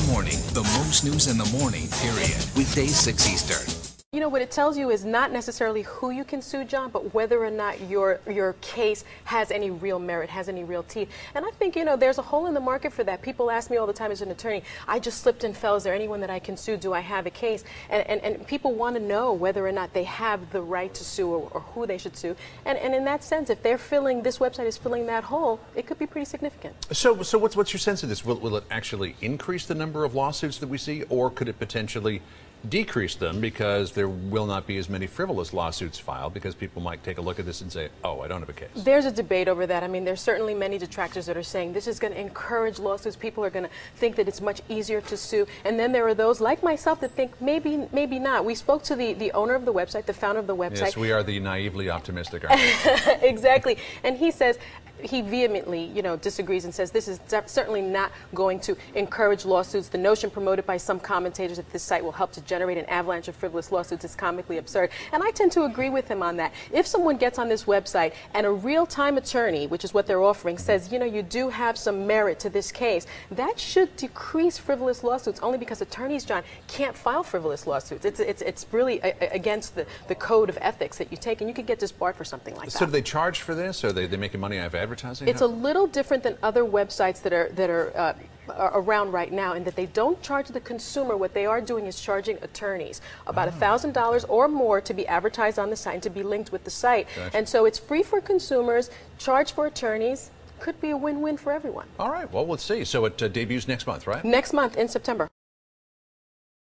Morning, the most news in the morning, period. Weekdays 6 Eastern. You know, what it tells you is not necessarily who you can sue, John, but whether or not your case has any real merit, has any real teeth. And I think, you know, there's a hole in the market for that. People ask me all the time as an attorney, I just slipped and fell. Is there anyone that I can sue? Do I have a case? And people want to know whether or not they have the right to sue or who they should sue. And in that sense, if they're filling, this website is filling that hole, it could be pretty significant. So what's your sense of this? Will it actually increase the number of lawsuits that we see, or could it potentially decrease them because there will not be as many frivolous lawsuits filed because people might take a look at this and say, oh, I don't have a case? There's a debate over that. I mean, there's certainly many detractors that are saying this is going to encourage lawsuits. People are going to think that it's much easier to sue. And then there are those like myself that think maybe not. We spoke to the owner of the website, the founder of the website. Yes, we are the naively optimistic, aren't we? Exactly. And he says, he vehemently, you know, disagrees and says this is certainly not going to encourage lawsuits. The notion promoted by some commentators that this site will help to generate an avalanche of frivolous lawsuits is comically absurd. And I tend to agree with him on that. If someone gets on this website and a real-time attorney, which is what they're offering, says, you know, you do have some merit to this case, that should decrease frivolous lawsuits, only because attorneys, John, can't file frivolous lawsuits. It's really against the code of ethics that you take, and you could get disbarred for something like that. So do they charge for this? Or are they making money out of advertising? It's a little different than other websites that are around right now, in that they don't charge the consumer. What they are doing is charging attorneys about $1,000 or more to be advertised on the site and to be linked with the site. Gotcha. And so it's free for consumers, charged for attorneys. Could be a win-win for everyone. All right, well, let's see. So it debuts next month, right? Next month in September.